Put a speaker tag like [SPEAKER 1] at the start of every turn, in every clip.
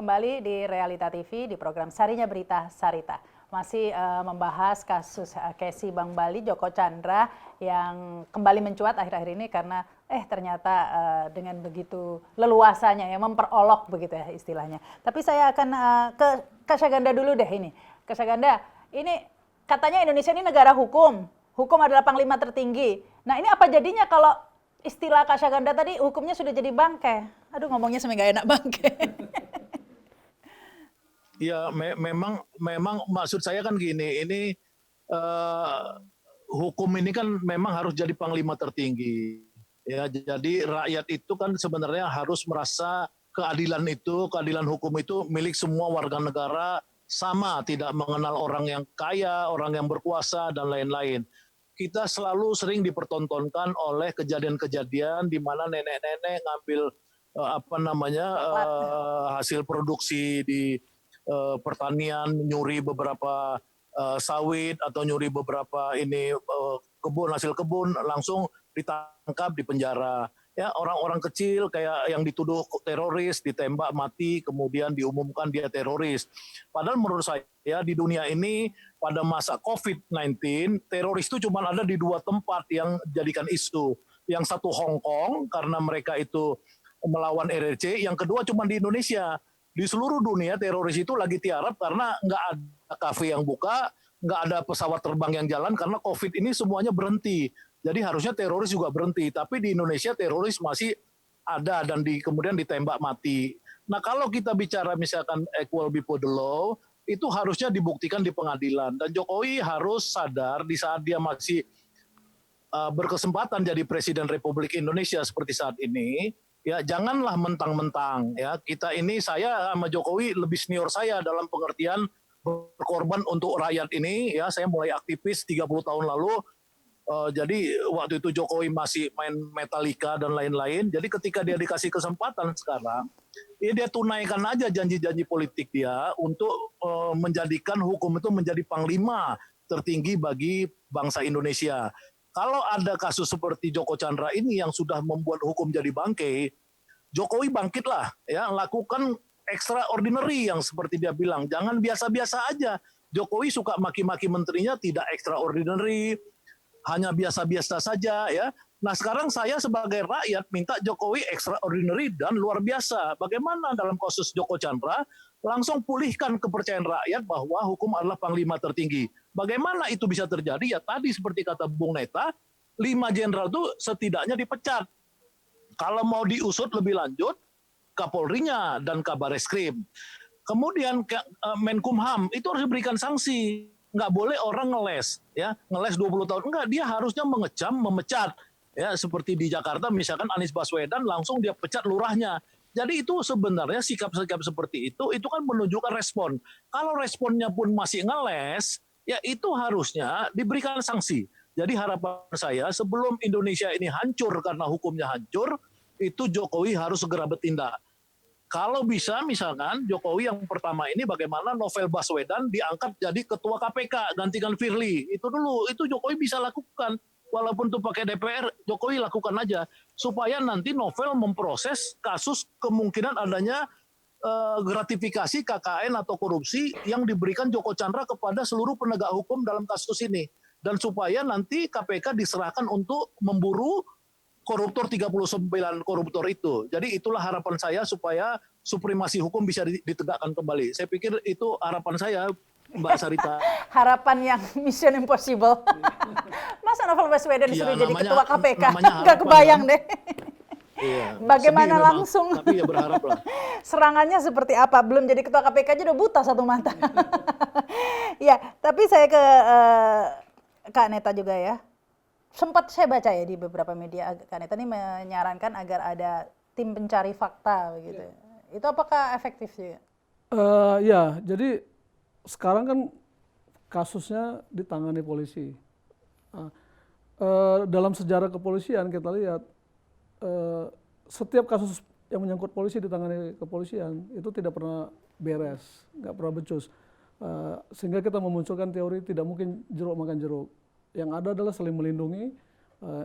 [SPEAKER 1] kembali di Realita TV di program Sarinya Berita Sarita. Masih membahas kasus Kesi Bank Bali Joko Chandra yang kembali mencuat akhir-akhir ini karena ternyata dengan begitu leluasanya ya memperolok begitu ya istilahnya. Tapi saya akan ke Kak Syaganda dulu deh ini. Kak Syaganda, ini katanya Indonesia ini negara hukum. Hukum adalah panglima tertinggi. Nah, ini apa jadinya kalau istilah Kak Syaganda tadi hukumnya sudah jadi bangke? Aduh, ngomongnya sampai nggak enak bangke.
[SPEAKER 2] Ya, memang maksud saya kan gini, ini hukum ini kan memang harus jadi panglima tertinggi. Ya, jadi rakyat itu kan sebenarnya harus merasa keadilan hukum itu milik semua warga negara sama, tidak mengenal orang yang kaya, orang yang berkuasa dan lain-lain. Kita selalu sering dipertontonkan oleh kejadian-kejadian di mana nenek-nenek ngambil hasil produksi di pertanian, nyuri beberapa sawit atau nyuri beberapa hasil kebun, langsung ditangkap di penjara. Ya, orang-orang kecil kayak yang dituduh teroris ditembak mati, kemudian diumumkan dia teroris. Padahal menurut saya di dunia ini pada masa COVID-19 teroris itu cuma ada di 2 tempat yang jadikan isu. Yang satu Hong Kong karena mereka itu melawan RRC, yang kedua cuma di Indonesia. Di seluruh dunia teroris itu lagi tiarap karena nggak ada kafe yang buka, nggak ada pesawat terbang yang jalan karena COVID ini semuanya berhenti. Jadi harusnya teroris juga berhenti, tapi di Indonesia teroris masih ada dan kemudian ditembak mati. Nah, kalau kita bicara misalkan equal before the law, itu harusnya dibuktikan di pengadilan. Dan Jokowi harus sadar di saat dia masih berkesempatan jadi Presiden Republik Indonesia seperti saat ini, ya janganlah mentang-mentang ya. Saya sama Jokowi lebih senior saya dalam pengertian berkorban untuk rakyat ini ya. Saya mulai aktivis 30 tahun lalu. Jadi waktu itu Jokowi masih main Metallica dan lain-lain. Jadi ketika dia dikasih kesempatan sekarang, ya dia tunaikan aja janji-janji politik dia untuk menjadikan hukum itu menjadi panglima tertinggi bagi bangsa Indonesia. Kalau ada kasus seperti Joko Chandra ini yang sudah membuat hukum jadi bangke, Jokowi bangkitlah, ya lakukan extraordinary yang seperti dia bilang. Jangan biasa-biasa aja. Jokowi suka maki-maki menterinya, tidak extraordinary, hanya biasa-biasa saja ya. Nah, sekarang saya sebagai rakyat minta Jokowi extraordinary dan luar biasa. Bagaimana dalam kasus Joko Chandra langsung pulihkan kepercayaan rakyat bahwa hukum adalah panglima tertinggi. Bagaimana itu bisa terjadi? Ya tadi seperti kata Bung Neta, 5 jenderal itu setidaknya dipecat. Kalau mau diusut lebih lanjut, Kapolrinya dan Kabareskrim. Kemudian Menkumham itu harus diberikan sanksi. Nggak boleh orang ngeles, ya ngeles 20 tahun. Enggak, dia harusnya mengecam, memecat. Ya, seperti di Jakarta misalkan Anies Baswedan langsung dia pecat lurahnya. Jadi itu sebenarnya sikap-sikap seperti itu kan menunjukkan respon. Kalau responnya pun masih ngeles, ya itu harusnya diberikan sanksi. Jadi harapan saya sebelum Indonesia ini hancur karena hukumnya hancur, itu Jokowi harus segera bertindak. Kalau bisa misalkan Jokowi yang pertama ini bagaimana Novel Baswedan diangkat jadi ketua KPK gantikan Firly. Itu dulu, itu Jokowi bisa lakukan. Walaupun itu pakai DPR, Jokowi lakukan aja. Supaya nanti Novel memproses kasus kemungkinan adanya gratifikasi KKN atau korupsi yang diberikan Joko Chandra kepada seluruh penegak hukum dalam kasus ini. Dan supaya nanti KPK diserahkan untuk memburu koruptor 39 koruptor itu. Jadi itulah harapan saya supaya supremasi hukum bisa ditegakkan kembali. Saya pikir itu harapan saya, Mbak Sarita.
[SPEAKER 1] Harapan yang mission impossible. Masa Novel Baswedan disuruh jadi ketua KPK? Nggak kebayang deh.
[SPEAKER 2] Iya,
[SPEAKER 1] bagaimana langsung
[SPEAKER 2] memang, tapi ya berharap lah.
[SPEAKER 1] Serangannya seperti apa? Belum jadi ketua KPK aja udah buta satu mata. Ya, tapi saya ke Kak Neta juga ya. Sempat saya baca ya di beberapa media, Kak Neta ini menyarankan agar ada tim pencari fakta begitu. Itu apakah efektif juga?
[SPEAKER 3] Ya, jadi sekarang kan kasusnya ditangani polisi. Dalam sejarah kepolisian kita lihat setiap kasus yang menyangkut polisi ditangani kepolisian itu tidak pernah beres, nggak pernah becus. Sehingga kita memunculkan teori tidak mungkin jeruk makan jeruk. Yang ada adalah saling melindungi,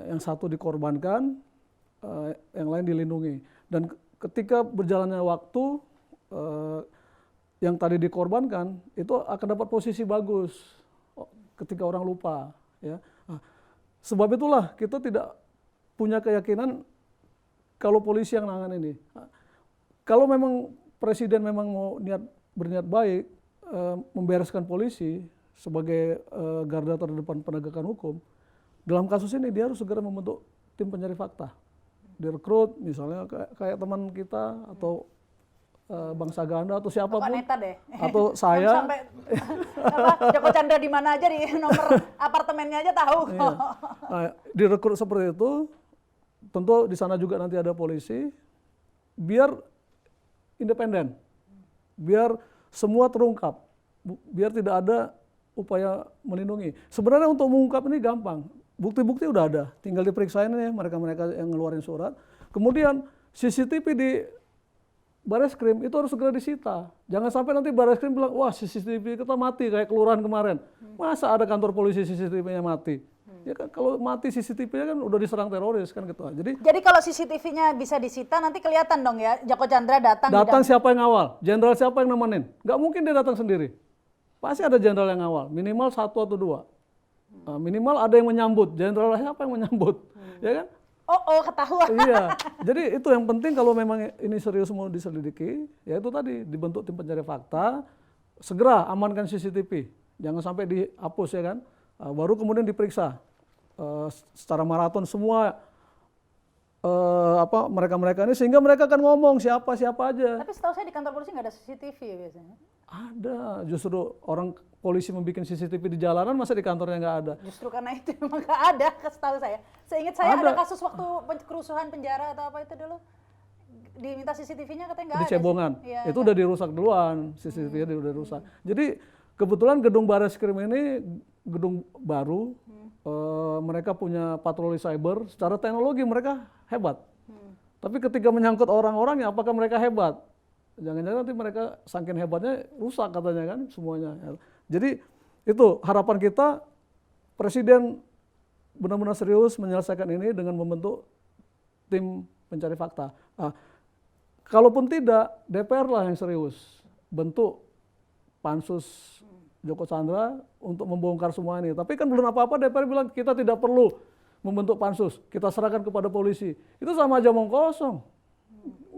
[SPEAKER 3] yang satu dikorbankan, yang lain dilindungi. Dan ketika berjalannya waktu, yang tadi dikorbankan itu akan dapat posisi bagus ketika orang lupa, ya. Nah, sebab itulah kita tidak punya keyakinan kalau polisi yang nangan ini. Kalau memang presiden memang mau berniat baik membereskan polisi sebagai garda terdepan penegakan hukum, dalam kasus ini dia harus segera membentuk tim pencari fakta, direkrut misalnya kayak teman kita atau Bang Saganda atau siapapun,
[SPEAKER 1] Neta deh.
[SPEAKER 3] atau saya.
[SPEAKER 1] Sampai Joko Chandra di mana aja, di nomor apartemennya aja tahu.
[SPEAKER 3] Iya. Nah, direkrut seperti itu, tentu di sana juga nanti ada polisi, biar independen, biar semua terungkap, biar tidak ada upaya melindungi. Sebenarnya untuk mengungkap ini gampang, bukti-bukti udah ada, tinggal diperiksain ya mereka-mereka yang ngeluarin surat. Kemudian CCTV di Bareskrim itu harus segera disita. Jangan sampai nanti Bareskrim bilang, wah CCTV kita mati kayak kelurahan kemarin. Masa ada kantor polisi CCTV-nya mati? Ya kan, kalau mati CCTV-nya kan udah diserang teroris kan gitu.
[SPEAKER 1] Jadi kalau CCTV-nya bisa disita nanti kelihatan dong ya Joko Chandra datang.
[SPEAKER 3] Datang siapa yang ngawal? Jenderal siapa yang nemenin? Nggak mungkin dia datang sendiri. Pasti ada jenderal yang ngawal, minimal 1 atau 2. Nah, minimal ada yang menyambut. Jenderal siapa yang menyambut? Ya kan?
[SPEAKER 1] Oh, ketahuan.
[SPEAKER 3] Iya, jadi itu yang penting kalau memang ini serius mau diselidiki, ya itu tadi dibentuk tim pencari fakta, segera amankan CCTV, jangan sampai dihapus ya kan, baru kemudian diperiksa secara maraton semua mereka-mereka ini sehingga mereka akan ngomong siapa aja.
[SPEAKER 1] Tapi setahu saya di kantor polisi nggak ada CCTV ya biasanya.
[SPEAKER 3] Ada, justru orang polisi membuat CCTV di jalanan, masa di kantornya nggak ada?
[SPEAKER 1] Justru karena itu memang nggak ada, setahu saya. Seingat saya ada kasus waktu kerusuhan penjara atau apa itu dulu, diminta CCTV-nya katanya nggak ada.
[SPEAKER 3] Di Cebongan,
[SPEAKER 1] Ya,
[SPEAKER 3] itu udah dirusak duluan, CCTV-nya udah rusak. Jadi kebetulan gedung Bareskrim ini gedung baru, mereka punya patroli cyber, secara teknologi mereka hebat. Tapi ketika menyangkut orang-orangnya, apakah mereka hebat? Jangan-jangan nanti mereka saking hebatnya rusak katanya kan semuanya. Jadi itu harapan kita, Presiden benar-benar serius menyelesaikan ini dengan membentuk tim pencari fakta. Kalaupun tidak, DPR lah yang serius bentuk pansus Joko Chandra untuk membongkar semua ini. Tapi kan belum apa-apa DPR bilang kita tidak perlu membentuk pansus, kita serahkan kepada polisi. Itu sama aja omong kosong,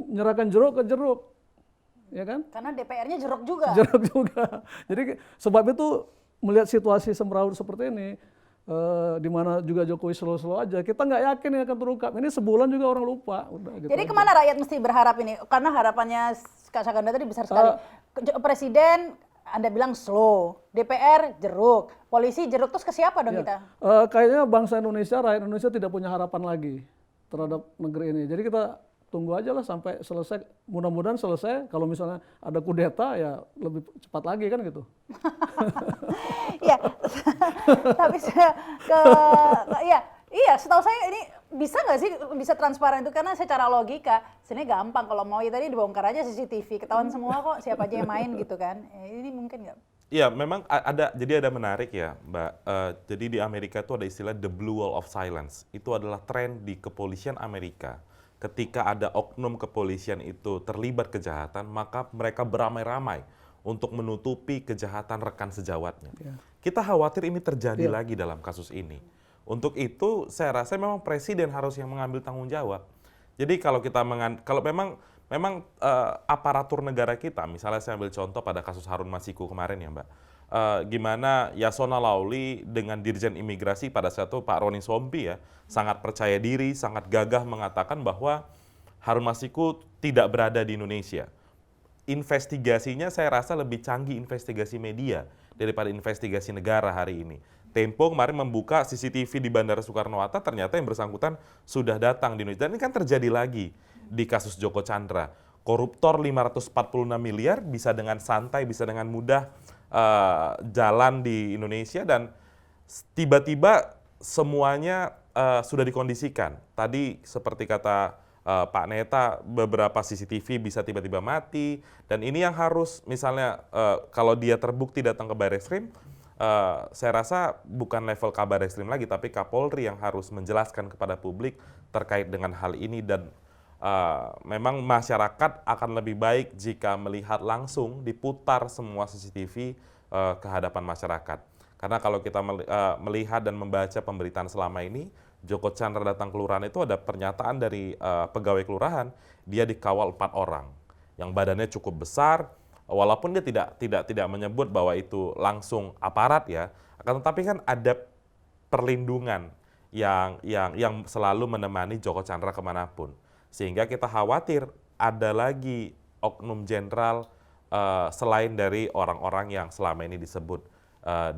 [SPEAKER 3] nyerahkan jeruk ke jeruk. Ya kan?
[SPEAKER 1] Karena DPR-nya jeruk juga.
[SPEAKER 3] Jeruk juga. Jadi sebab itu melihat situasi semrawut seperti ini, di mana juga Jokowi slow-slow aja, kita nggak yakin ini akan terungkap. Ini sebulan juga orang lupa. Udah, gitu
[SPEAKER 1] Jadi
[SPEAKER 3] aja.
[SPEAKER 1] kemana rakyat mesti berharap ini? Karena harapannya Kak Saganda tadi besar sekali. Presiden, Anda bilang slow, DPR jeruk, polisi jeruk, terus ke siapa dong kita?
[SPEAKER 3] Kayaknya bangsa Indonesia, rakyat Indonesia tidak punya harapan lagi terhadap negeri ini. Jadi kita tunggu aja lah sampai selesai, mudah-mudahan selesai. Kalau misalnya ada kudeta ya lebih cepat lagi kan gitu.
[SPEAKER 1] Iya, tapi saya iya, setahu saya ini bisa nggak sih bisa transparan itu, karena secara logika sini gampang, kalau mau ya tadi dibongkar aja CCTV, ketahuan semua kok siapa aja yang main gitu kan. Ini mungkin nggak?
[SPEAKER 4] Iya, memang jadi ada menarik ya, Mbak. Jadi di Amerika itu ada istilah the blue wall of silence. Itu adalah tren di kepolisian Amerika. Ketika ada oknum kepolisian itu terlibat kejahatan, maka mereka beramai-ramai untuk menutupi kejahatan rekan sejawatnya. Yeah. Kita khawatir ini terjadi lagi dalam kasus ini. Untuk itu, saya rasa memang presiden harus yang mengambil tanggung jawab. Jadi kalau kita kalau memang aparatur negara kita, misalnya saya ambil contoh pada kasus Harun Masiku kemarin ya Mbak, gimana Yasona Lauli dengan Dirjen Imigrasi pada saat itu Pak Roni Sompi ya, sangat percaya diri, sangat gagah mengatakan bahwa Harun Masiku tidak berada di Indonesia. Investigasinya saya rasa lebih canggih investigasi media daripada investigasi negara hari ini. Tempo kemarin membuka CCTV di Bandara Soekarno-Hatta, ternyata yang bersangkutan sudah datang di Indonesia. Dan ini kan terjadi lagi di kasus Joko Chandra. Koruptor 546 miliar bisa dengan santai, bisa dengan mudah jalan di Indonesia, dan tiba-tiba semuanya sudah dikondisikan. Tadi seperti kata Pak Neta, beberapa CCTV bisa tiba-tiba mati, dan ini yang harus misalnya kalau dia terbukti datang ke Bareskrim, saya rasa bukan level Kabareskrim lagi, tapi Kapolri yang harus menjelaskan kepada publik terkait dengan hal ini, dan memang masyarakat akan lebih baik jika melihat langsung diputar semua CCTV ke hadapan masyarakat. Karena kalau kita melihat dan membaca pemberitaan selama ini, Joko Chandra datang kelurahan itu ada pernyataan dari pegawai kelurahan, dia dikawal 4 orang yang badannya cukup besar, walaupun dia tidak menyebut bahwa itu langsung aparat ya, akan tetapi kan ada perlindungan yang selalu menemani Joko Chandra kemanapun. Sehingga kita khawatir ada lagi oknum jenderal selain dari orang-orang yang selama ini disebut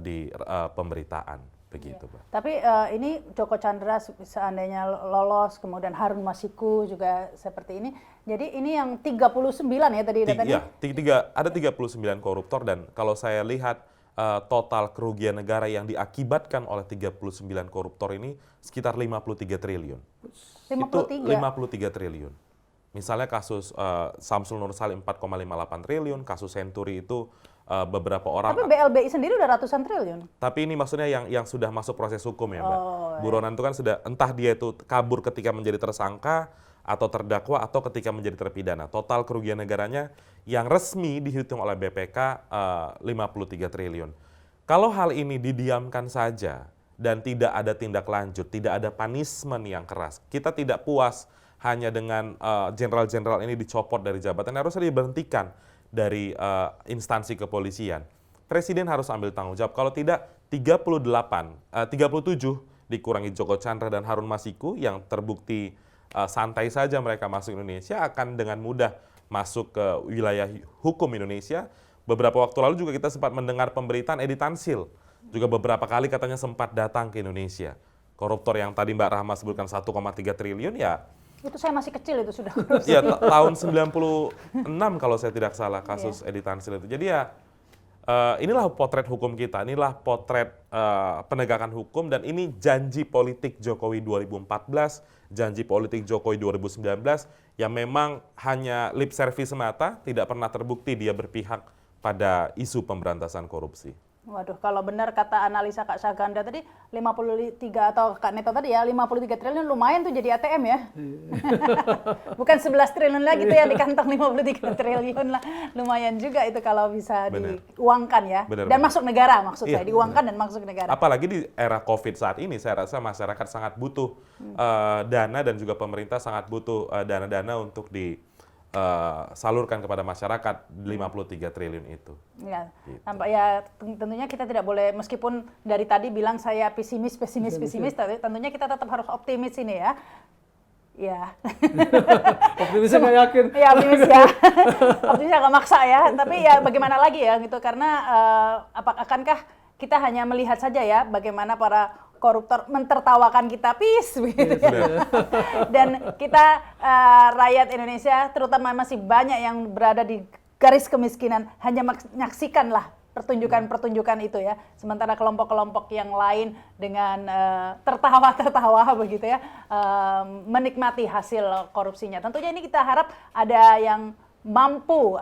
[SPEAKER 4] di pemberitaan. Begitu, Pak.
[SPEAKER 1] Tapi ini Joko Chandra seandainya lolos, kemudian Harun Masiku juga seperti ini. Jadi ini yang 39 ya tadi datanya?
[SPEAKER 4] Iya, ada 39 koruptor dan kalau saya lihat total kerugian negara yang diakibatkan oleh 39 koruptor ini sekitar 53 triliun.
[SPEAKER 1] 53?
[SPEAKER 4] Itu 53 triliun. Misalnya kasus Samsul Nur Salim 4,58 triliun, kasus Senturi itu beberapa orang.
[SPEAKER 1] Tapi BLBI sendiri udah ratusan triliun.
[SPEAKER 4] Tapi ini maksudnya yang sudah masuk proses hukum ya, Mbak.
[SPEAKER 1] Oh,
[SPEAKER 4] Buronan itu kan sudah, entah dia itu kabur ketika menjadi tersangka, atau terdakwa, atau ketika menjadi terpidana. Total kerugian negaranya yang resmi dihitung oleh BPK 53 triliun. Kalau hal ini didiamkan saja dan tidak ada tindak lanjut, tidak ada punishment yang keras, kita tidak puas hanya dengan jenderal-jenderal ini dicopot dari jabatan, harusnya diberhentikan dari instansi kepolisian. Presiden harus ambil tanggung jawab. Kalau tidak, 37 dikurangi Joko Chandra dan Harun Masiku yang terbukti santai saja mereka masuk Indonesia, akan dengan mudah masuk ke wilayah hukum Indonesia. Beberapa waktu lalu juga kita sempat mendengar pemberitaan Edi Tansil, juga beberapa kali katanya sempat datang ke Indonesia. Koruptor yang tadi Mbak Rahma sebutkan 1,3 triliun ya.
[SPEAKER 1] Itu saya masih kecil itu sudah korupsi.
[SPEAKER 4] Ya, tahun 96 kalau saya tidak salah kasus Edi Tansil itu. Jadi ya inilah potret hukum kita, inilah potret penegakan hukum, dan ini janji politik Jokowi 2014, janji politik Jokowi 2019 yang memang hanya lip service semata, tidak pernah terbukti dia berpihak pada isu pemberantasan korupsi.
[SPEAKER 1] Waduh, kalau benar kata analisa Kak Saganda tadi, 53 atau Kak Neto tadi ya, 53 triliun lumayan tuh jadi ATM ya. Bukan 11 triliun lagi tuh yang di kantong, 53 triliun lah. Lumayan juga itu kalau bisa diuangkan ya. Dan masuk negara maksud saya, diuangkan dan masuk negara.
[SPEAKER 4] Apalagi di era COVID saat ini, saya rasa masyarakat sangat butuh dana, dan juga pemerintah sangat butuh dana-dana untuk salurkan kepada masyarakat 53 triliun itu.
[SPEAKER 1] Ya,
[SPEAKER 4] gitu.
[SPEAKER 1] Ya tentunya kita tidak boleh, meskipun dari tadi bilang saya pesimis, tentunya kita tetap harus optimis ini ya. Ya.
[SPEAKER 3] Optimisnya nggak yakin.
[SPEAKER 1] Ya, optimis ya. Optimisnya nggak maksa ya. Tapi ya bagaimana lagi ya gitu, karena akankah kita hanya melihat saja ya bagaimana para koruptor mentertawakan kita begitu ya. Dan kita rakyat Indonesia terutama masih banyak yang berada di garis kemiskinan hanya menyaksikanlah pertunjukan-pertunjukan itu ya. Sementara kelompok-kelompok yang lain dengan tertawa-tertawa begitu ya, menikmati hasil korupsinya. Tentunya ini kita harap ada yang mampu,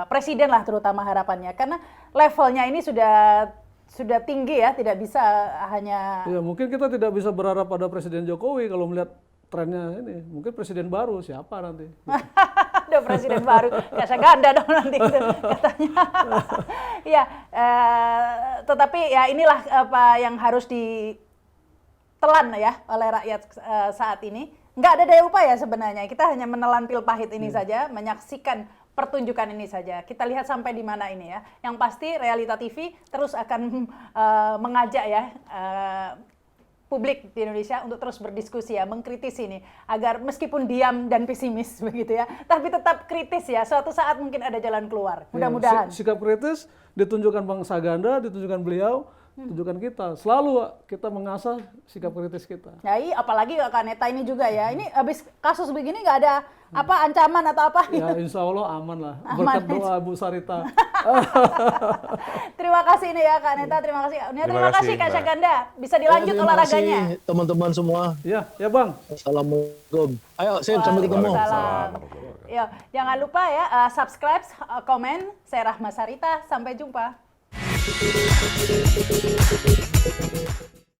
[SPEAKER 1] presiden lah terutama harapannya, karena levelnya ini sudah tinggi ya, tidak bisa hanya.
[SPEAKER 3] Ya, mungkin kita tidak bisa berharap pada Presiden Jokowi kalau melihat trennya ini. Mungkin presiden baru siapa nanti?
[SPEAKER 1] Ada presiden baru, Kak Saganda dong nanti itu, katanya. Ya, tetapi ya inilah apa yang harus ditelan ya oleh rakyat saat ini. Nggak ada daya upaya sebenarnya, kita hanya menelan pil pahit ini saja, menyaksikan pertunjukan ini saja. Kita lihat sampai di mana ini ya. Yang pasti Realita TV terus akan mengajak ya publik di Indonesia untuk terus berdiskusi ya, mengkritisi ini agar meskipun diam dan pesimis begitu ya, tapi tetap kritis ya. Suatu saat mungkin ada jalan keluar. Mudah-mudahan.
[SPEAKER 3] Sikap kritis ditunjukkan Bang Saganda, ditunjukkan beliau, tunjukkan kita. Selalu kita mengasah sikap kritis kita.
[SPEAKER 1] Ya, apalagi Kak Neta ini juga ya. Ini habis kasus begini nggak ada apa ancaman atau apa?
[SPEAKER 3] Ya insya Allah aman lah. Berkat doa Bu Sarita.
[SPEAKER 1] Terima kasih nih ya Kak Neta, terima kasih. Terima kasih Kak Saganda. Bisa dilanjut olahraganya.
[SPEAKER 2] Terima kasih teman-teman semua.
[SPEAKER 3] Ya Bang.
[SPEAKER 2] Assalamualaikum. Ayo, sampai ketemu.
[SPEAKER 1] Ya, jangan lupa ya subscribe, komen. Saya Rahma Sarita. Sampai jumpa.